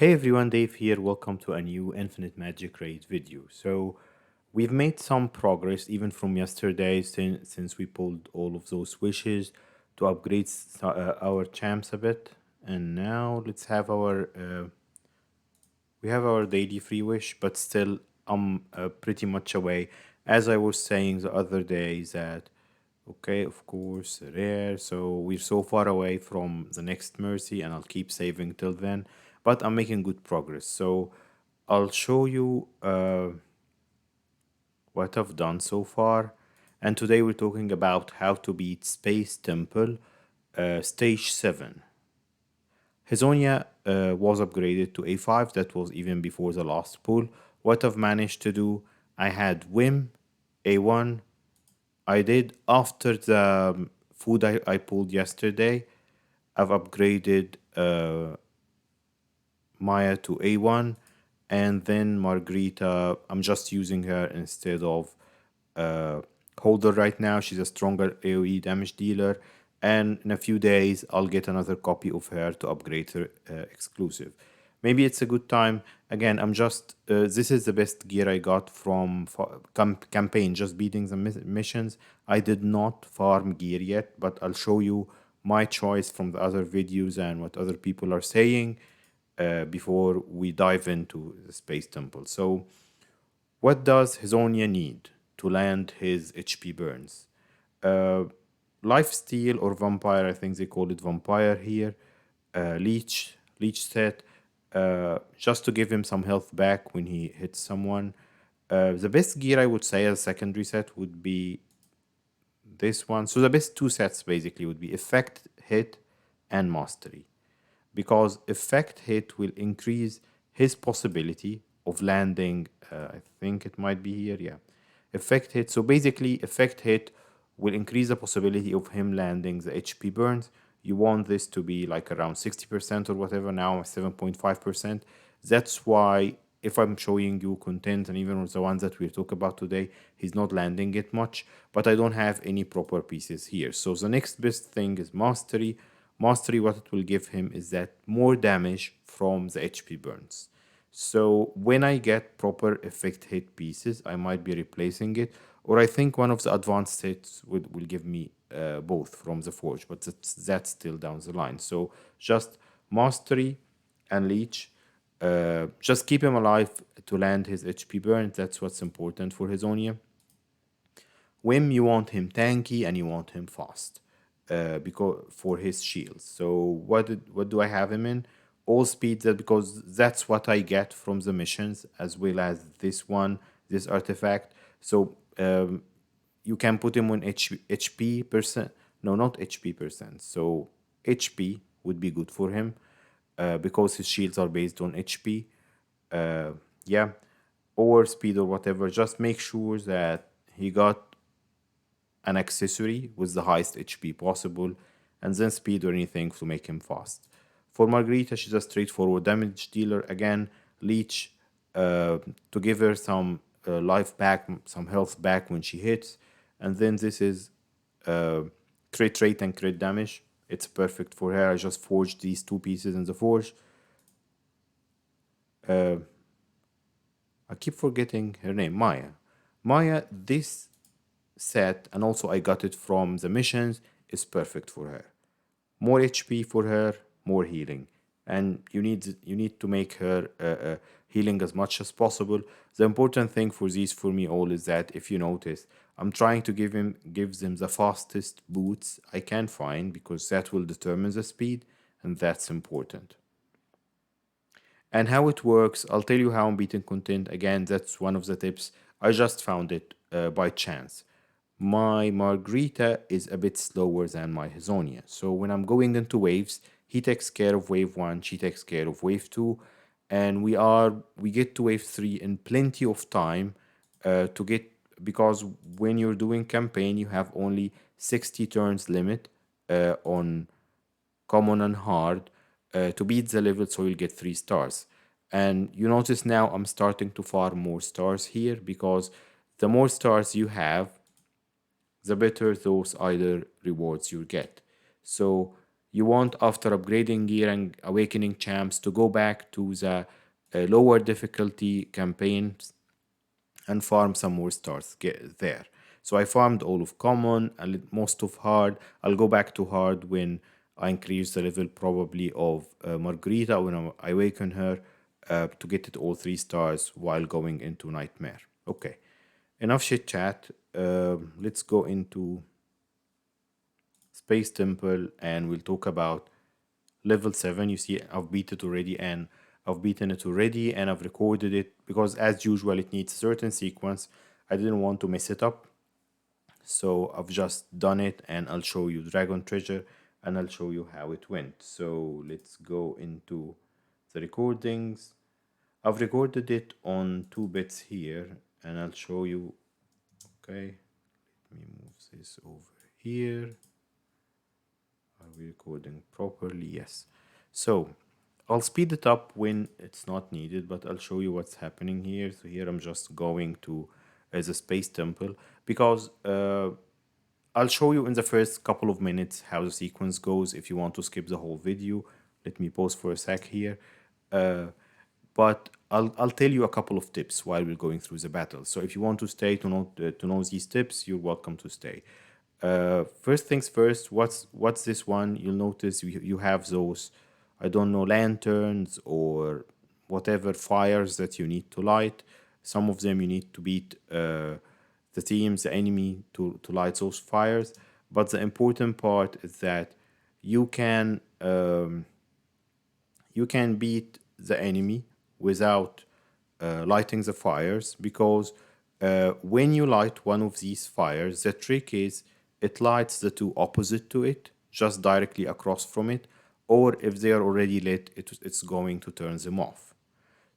Hey everyone, Dave here. Welcome to a new Infinite Magicraid video. So we've made some progress even from yesterday since we pulled all of those wishes to upgrade our champs a bit. And now let's have our daily free wish, but still I'm pretty much away. As I was saying the other day that okay, of course, rare. So we're so far away from the next mercy, and I'll keep saving till then. But I'm making good progress. So I'll show you what I've done so far. And today we're talking about how to beat Space Temple Stage 7. Hisonia was upgraded to A5. That was even before the last pull. What I've managed to do, I had Wim, A1, I did after the food I pulled yesterday. I've upgraded Maya to A1, and then Margarita, I'm just using her instead of uh, Holder right now. She's a stronger AoE damage dealer, and in a few days, I'll get another copy of her to upgrade her exclusive. Maybe it's a good time. Again, this is the best gear I got from campaign, just beating the missions. I did not farm gear yet, but I'll show you my choice from the other videos and what other people are saying before we dive into the Space Temple. So, what does Hisonia need to land his HP burns? Uh, Life Steal or Vampire, I think they call it Vampire here. Leech set, just to give him some health back when he hits someone. The best gear I would say as secondary set would be this one. So the best two sets basically would be Effect, Hit, and Mastery, because effect hit will increase his possibility of landing. I think it might be here, yeah. Effect hit. So basically, effect hit will increase the possibility of him landing the HP burns. You want this to be like around 60% or whatever, now 7.5%. That's why if I'm showing you content and even with the ones that we'll talk about today, he's not landing it much, but I don't have any proper pieces here. So the next best thing is Mastery. Mastery, what it will give him is that more damage from the HP burns. So when I get proper effect hit pieces, I might be replacing it, or I think one of the advanced hits will give me both from the forge, but that's still down the line. So just Mastery and Leech, just keep him alive to land his HP burn. That's what's important for Hisonia. Wim, you want him tanky and you want him fast, because for his shields. So what do I have him in? All speed, that because that's what I get from the missions, as well as this one, this artifact. So you can put him on HP percent. No, not HP percent. So HP would be good for him, because his shields are based on HP. Yeah, or speed or whatever. Just make sure that he got an accessory with the highest HP possible, and then speed or anything to make him fast. For Margarita, she's a straightforward damage dealer. Again, Leech, to give her some life back, some health back when she hits. And then this is uh, crit rate and crit damage. It's perfect for her. I just forged these two pieces in the forge. I keep forgetting her name, Maya. Maya, this set, and also I got it from the missions, is perfect for her. More HP for her, more healing, and you need to make her healing as much as possible. The important thing for these for me all is that if you notice, I'm trying to give them the fastest boots I can find, because that will determine the speed, and that's important. And how it works, I'll tell you how I'm beating content. Again, that's one of the tips. I just found it by chance. My Margarita is a bit slower than my Hisonia. So when I'm going into waves, he takes care of wave 1, she takes care of wave 2, and we get to wave 3 in plenty of time to get, because when you're doing campaign, you have only 60 turns limit on common and hard to beat the level, so you'll get 3 stars. And you notice now I'm starting to farm more stars here, because the more stars you have, the better those either rewards you get. So You want, after upgrading gear and awakening champs, to go back to the lower difficulty campaigns and farm some more stars get there. So I farmed all of common and most of hard. I'll go back to hard when I increase the level probably of Margarita when I awaken her to get it all 3 stars while going into Nightmare. Okay, enough chit chat. Let's go into Space Temple and we'll talk about level 7. You see I've beat it already and I've beaten it already and I've recorded it because as usual it needs a certain sequence. I didn't want to mess it up, so I've just done it and I'll show you Dragon Treasure and I'll show you how it went. So let's go into the recordings. I've recorded it on 2 bits here and I'll show you. Okay, let me move this over here. Are we recording properly? Yes. So I'll speed it up when it's not needed, but I'll show you what's happening here. So here I'm just going to as a space temple because I'll show you in the first couple of minutes how the sequence goes. If you want to skip the whole video, let me pause for a sec here. Uh, but I'll tell you a couple of tips while we're going through the battle. So if you want to stay to know these tips, you're welcome to stay. First things first, what's this one? You'll notice you have those, I don't know, lanterns or whatever fires that you need to light. Some of them you need to beat the teams, the enemy to light those fires. But the important part is that you can you can beat the enemy without lighting the fires because when you light one of these fires, the trick is it lights the two opposite to it, just directly across from it, or if they are already lit, it's going to turn them off.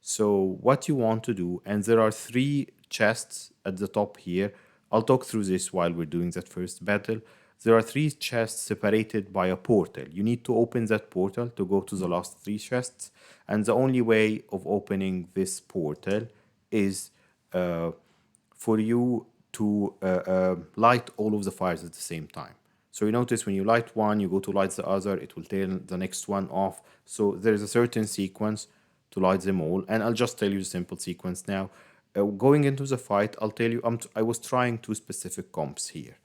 So what you want to do, and there are 3 chests at the top here. I'll talk through this while we're doing that first battle. There are 3 chests separated by a portal. You need to open that portal to go to the last 3 chests. And the only way of opening this portal is for you to light all of the fires at the same time. So you notice when you light one, you go to light the other, it will turn the next one off. So there is a certain sequence to light them all. And I'll just tell you the simple sequence now. Going into the fight, I'll tell you, I was trying 2 specific comps here.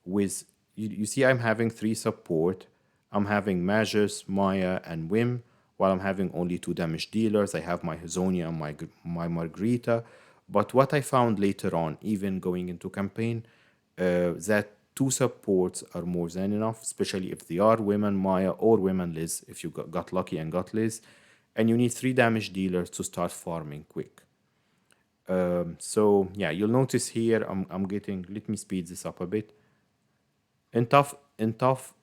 With you see, I'm having 3 support. I'm having Magus, Maya, and Wim. While I'm having only 2 damage dealers, I have my Hazonia and my Margarita. But what I found later on, even going into campaign, that 2 supports are more than enough, especially if they are women Maya or women Liz, if you got lucky and got Liz. And you need 3 damage dealers to start farming quick. So yeah, you'll notice here I'm getting, let me speed this up a bit. In tough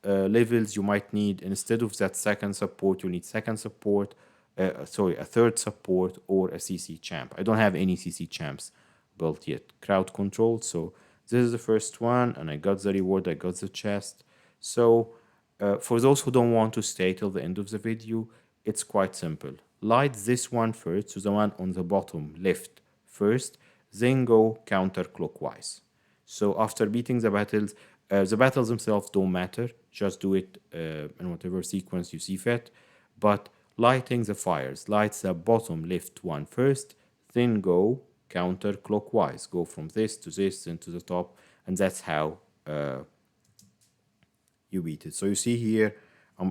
levels, you might need, instead of that second support, you need second support, sorry, a third support or a CC champ. I don't have any CC champs built yet. Crowd control. So this is the first one, and I got the reward. I got the chest. So for those who don't want to stay till the end of the video, it's quite simple. Light this one first, so the one on the bottom left first, then go counterclockwise. So after beating the battles themselves don't matter. Just do it in whatever sequence you see fit. But lighting the fires, lights the bottom left one first, then go counterclockwise. Go from this to this, then to the top, and that's how you beat it. So you see here,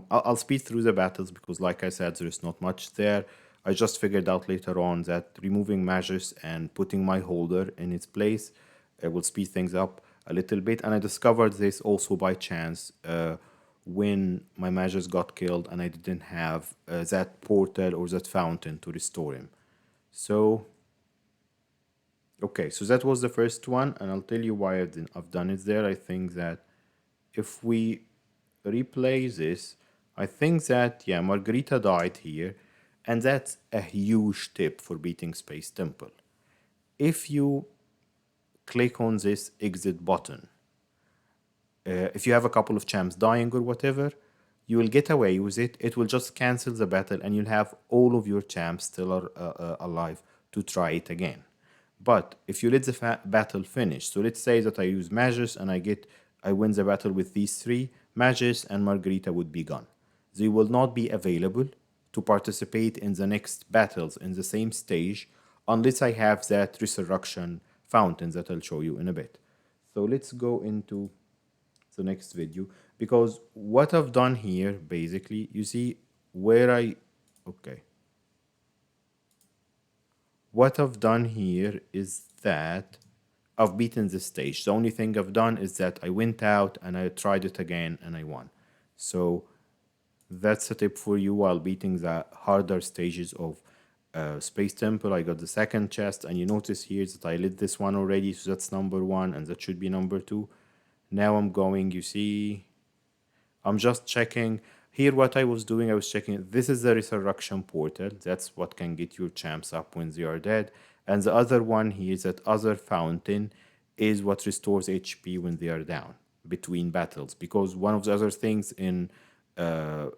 I'll speed through the battles because, like I said, there is not much there. I just figured out later on that removing Magus and putting my holder in its place will speed things up a little bit. And I discovered this also by chance when my Magus got killed and I didn't have that portal or that fountain to restore him. So, okay, so that was the first one, and I'll tell you why I've done it there. I think that if we replay this, I think that, yeah, Margarita died here, and that's a huge tip for beating Space Temple. If you click on this exit button, if you have a couple of champs dying or whatever, you will get away with it. It will just cancel the battle, and you'll have all of your champs still alive to try it again. But if you let the battle finish, so let's say that I use Magus and I win the battle with these 3, Magus and Margarita would be gone. they will not be available to participate in the next battles in the same stage unless I have that resurrection fountain that I'll show you in a bit. So let's go into the next video, because what I've done here, basically, you see where okay, what I've done here is that I've beaten this stage. The only thing I've done is that I went out and I tried it again and I won. So that's a tip for you while beating the harder stages of Space Temple. I got the second chest, and you notice here that I lit this one already, so that's number one, and that should be number two. Now I'm going, you see, I'm just checking here what I was doing. I was checking, this is the resurrection portal. That's what can get your champs up when they are dead. And the other one here, that other fountain, is what restores HP when they are down between battles. Because one of the other things in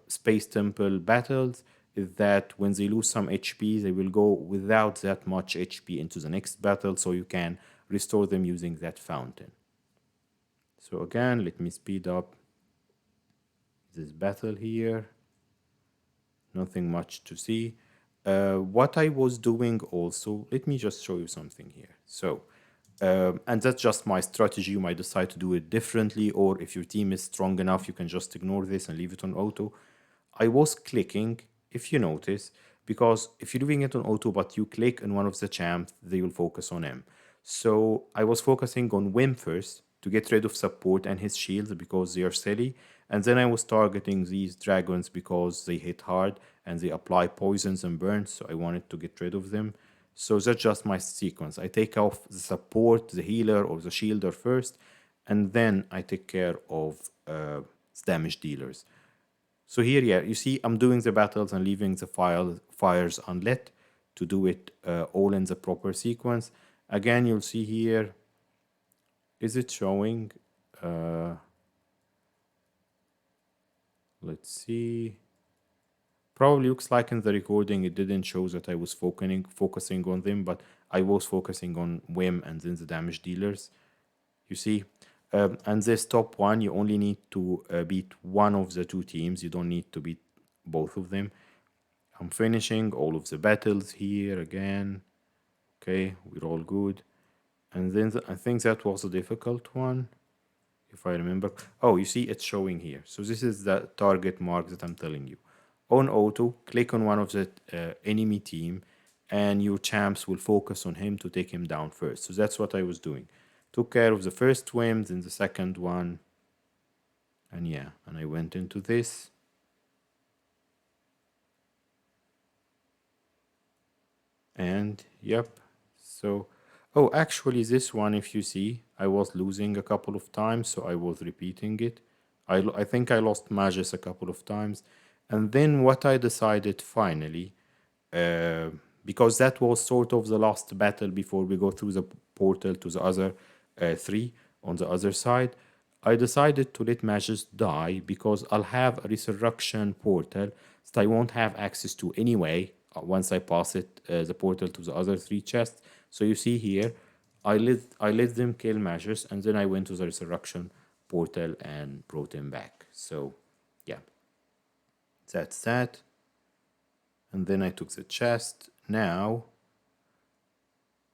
Space Temple battles is that when they lose some HP, they will go without that much HP into the next battle, so you can restore them using that fountain. So again, let me speed up this battle here. Nothing much to see. What I was doing also, let me just show you something here. So, and that's just my strategy. You might decide to do it differently, or if your team is strong enough, you can just ignore this and leave it on auto. I was clicking, if you notice, because if you're doing it on auto but you click on one of the champs, they will focus on him. So I was focusing on Wim first to get rid of support and his shields because they are silly. And then I was targeting these dragons because they hit hard and they apply poisons and burns. So I wanted to get rid of them. So that's just my sequence. I take off the support, the healer, or the shielder first, and then I take care of damage dealers. So here, yeah, you see I'm doing the battles and leaving the fires unlit to do it all in the proper sequence. Again, you'll see here, is it showing? Let's see. Probably looks like in the recording it didn't show that I was focusing on them, but I was focusing on Wim and then the damage dealers. You see? And this top one, you only need to beat one of the two teams. You don't need to beat both of them. I'm finishing all of the battles here again. Okay, we're all good. And then I think that was a difficult one, if I remember. Oh, you see it's showing here. So this is the target mark that I'm telling you. On auto, click on one of the enemy team and your champs will focus on him to take him down first. So that's what I was doing. Took care of the first whim, then the second one. And yeah, and I went into this. And yep, so, oh, actually this one, if you see, I was losing a couple of times, so I was repeating it. I think I lost Magus a couple of times. And then what I decided finally, because that was sort of the last battle before we go through the portal to the other three on the other side, I decided to let Magus die because I'll have a resurrection portal that I won't have access to anyway once I pass it the portal to the other three chests. So you see here, I let them kill Magus and then I went to the resurrection portal and brought him back. So yeah, that's that. And then I took the chest now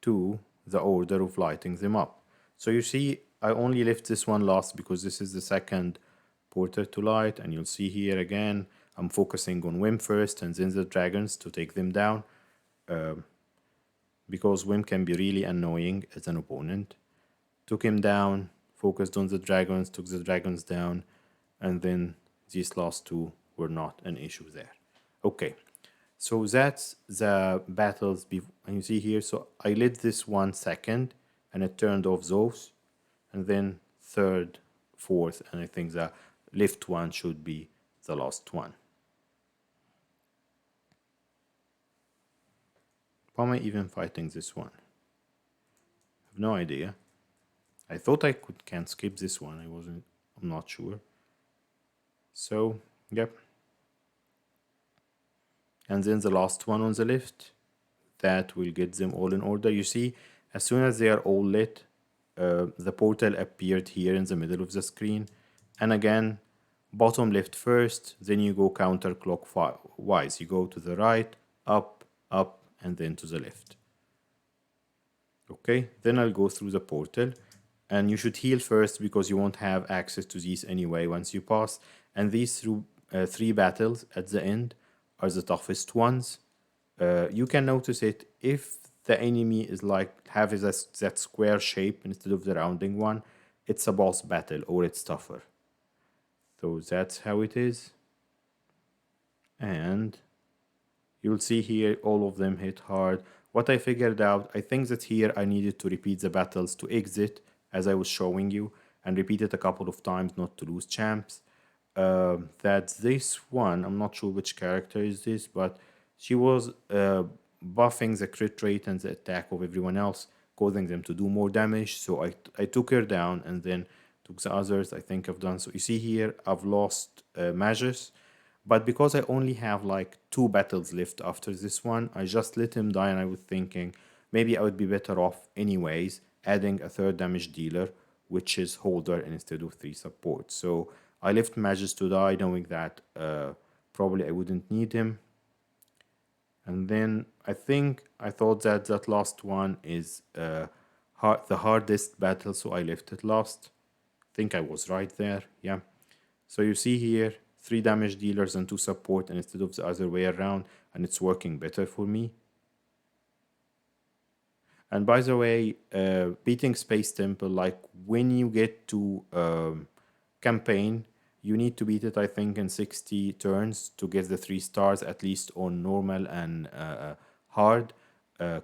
to the order of lighting them up. So you see, I only left this one last because this is the second portal to light, and you'll see here again, I'm focusing on Wim first and then the dragons to take them down, because Wim can be really annoying as an opponent. Took him down, focused on the dragons, took the dragons down, and then these last two were not an issue there. Okay, so that's the battles, and you see here, so I lit this one second, and it turned off those, and then third, fourth, and I think the left one should be the last one. Why am I even fighting this one? I have no idea. I thought I can skip this one. I'm not sure. So, yep. And then the last one on the left, that will get them all in order. You see, as soon as they are all lit, the portal appeared here in the middle of the screen. And again, bottom left first, then you go counterclockwise. You go to the right, up, and then to the left. Okay, then I'll go through the portal, and you should heal first because you won't have access to these anyway once you pass. And these three battles at the end are the toughest ones. You can notice it if the enemy is like having that square shape instead of the rounding one, it's a boss battle or it's tougher. So that's how it is. And you'll see here all of them hit hard. What I figured out, I think that here I needed to repeat the battles to exit as I was showing you and repeat it a couple of times not to lose champs. That this one, I'm not sure which character is this, but she was buffing the crit rate and the attack of everyone else, causing them to do more damage. So I took her down and then took the others. I think I've done so. You see here, I've lost Magus, but because I only have like two battles left after this one, I just let him die and I was thinking maybe I would be better off anyways adding a third damage dealer, which is holder instead of three support. So I left Magus to die knowing that probably I wouldn't need him. And then I thought that that last one is the hardest battle, so I left it last. Think I was right there, yeah. So you see here, 3 damage dealers and 2 support and instead of the other way around, and it's working better for me. And by the way, beating Space Temple, like when you get to campaign, you need to beat it, I think, in 60 turns to get the 3 stars, at least on normal and hard,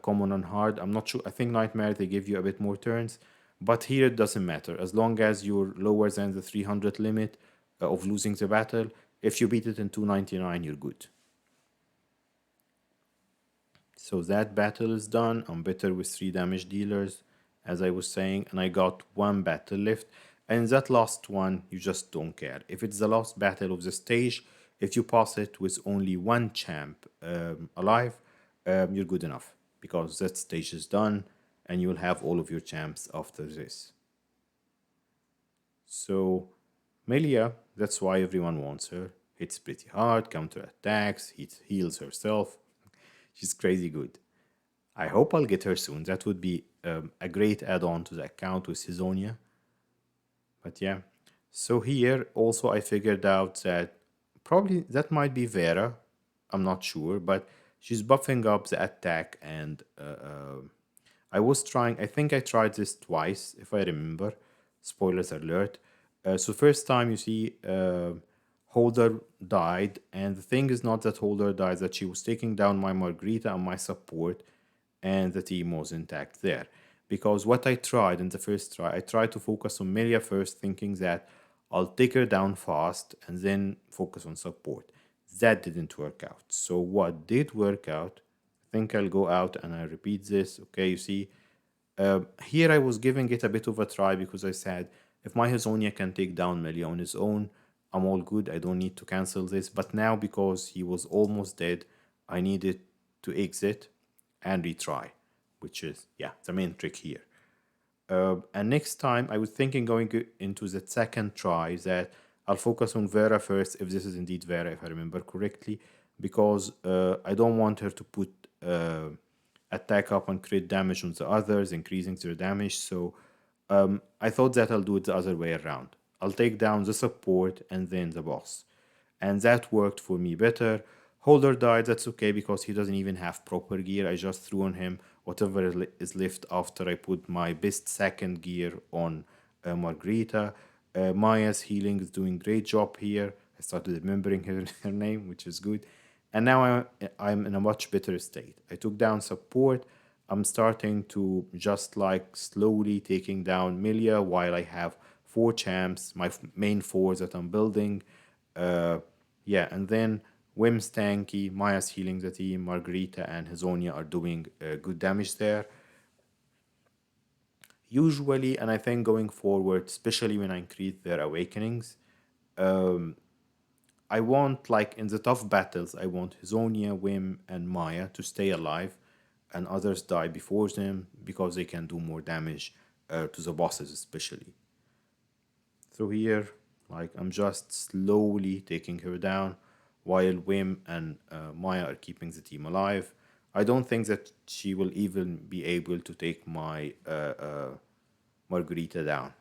common and hard. I'm not sure. I think Nightmare, they give you a bit more turns. But here it doesn't matter. As long as you're lower than the 300 limit of losing the battle, if you beat it in 299, you're good. So that battle is done. I'm better with 3 damage dealers, as I was saying, and I got 1 battle left. And that last one, you just don't care. If it's the last battle of the stage, if you pass it with only 1 champ alive, you're good enough because that stage is done and you'll have all of your champs after this. So Melia, that's why everyone wants her. Hits pretty hard, counter attacks, heals herself. She's crazy good. I hope I'll get her soon. That would be a great add-on to the account with Sisonia. But yeah. So here also I figured out that probably that might be Vera. I'm not sure, but she's buffing up the attack and I was trying, I think I tried this twice, if I remember. Spoilers alert. So first time you see Holder died, and the thing is not that Holder died, that she was taking down my Margarita and my support, and the team was intact there. Because what I tried in the first try, I tried to focus on Melia first, thinking that I'll take her down fast and then focus on support. That didn't work out. So what did work out, I think I'll go out and I repeat this. Okay, you see, here I was giving it a bit of a try because I said, if my Hazonia can take down Melia on his own, I'm all good. I don't need to cancel this. But now, because he was almost dead, I needed to exit and retry, which is, yeah, the main trick here. And next time, I was thinking going into the second try that I'll focus on Vera first, if this is indeed Vera, if I remember correctly, because I don't want her to put attack up and crit damage on the others, increasing their damage. So I thought that I'll do it the other way around. I'll take down the support and then the boss. And that worked for me better. Holder died, that's okay because he doesn't even have proper gear. I just threw on him whatever is left after I put my best second gear on Margarita. Maya's healing is doing great job here. I started remembering her name, which is good. And now I'm in a much better state. I took down support. I'm starting to just like slowly taking down Milia while I have 4 champs, my main 4 that I'm building. Yeah, and then Wim's tanky, Maya's healing the team, Margarita and Hazonia are doing good damage there. Usually, and I think going forward, especially when I increase their awakenings, I want, like in the tough battles, I want Hazonia, Wim, and Maya to stay alive and others die before them because they can do more damage to the bosses, especially. So here, Like I'm just slowly taking her down while Wim and Maya are keeping the team alive. I don't think that she will even be able to take my Margarita down.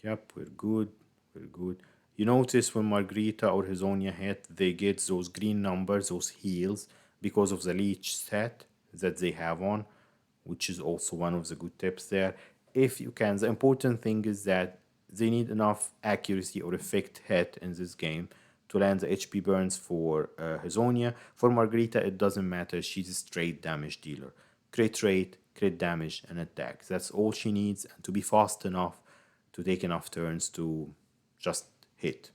Yep, we're good. We're good. You notice when Margarita or Hisonia hit, they get those green numbers, those heals, because of the leech set that they have on, which is also one of the good tips there. If you can, the important thing is that they need enough accuracy or effect hit in this game to land the HP burns for Hisonia. For Margarita, it doesn't matter. She's a straight damage dealer. Crit rate, crit damage, and attack. That's all she needs, and to be fast enough to take enough turns to just hit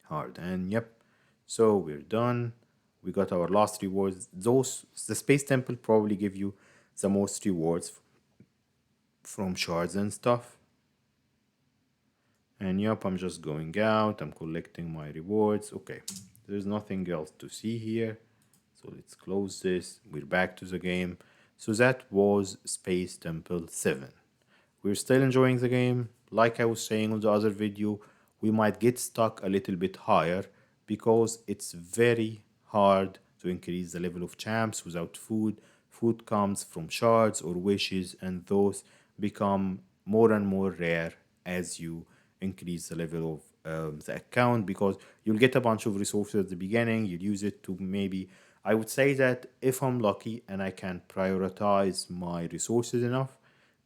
hard. And yep, so we're done. We got our last rewards. Those the space temple probably give you the most rewards from shards and stuff. And yep, I'm just going out. I'm collecting my rewards. Okay, there's nothing else to see here. So let's close this. We're back to the game. So that was Space Temple 7. We're still enjoying the game. Like I was saying on the other video, we might get stuck a little bit higher because it's very hard to increase the level of champs without food. Food comes from shards or wishes, and those become more and more rare as you increase the level of the account, because you'll get a bunch of resources at the beginning. You'll use it to maybe, I would say that if I'm lucky and I can prioritize my resources enough,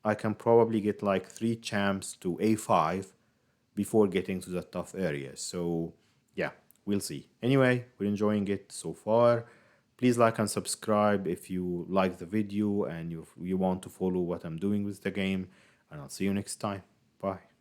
I can probably get like 3 champs to A5 before getting to the tough areas. So yeah, we'll see. Anyway, we're enjoying it so far. Please like and subscribe if you like the video and you want to follow what I'm doing with the game. And I'll see you next time. Bye.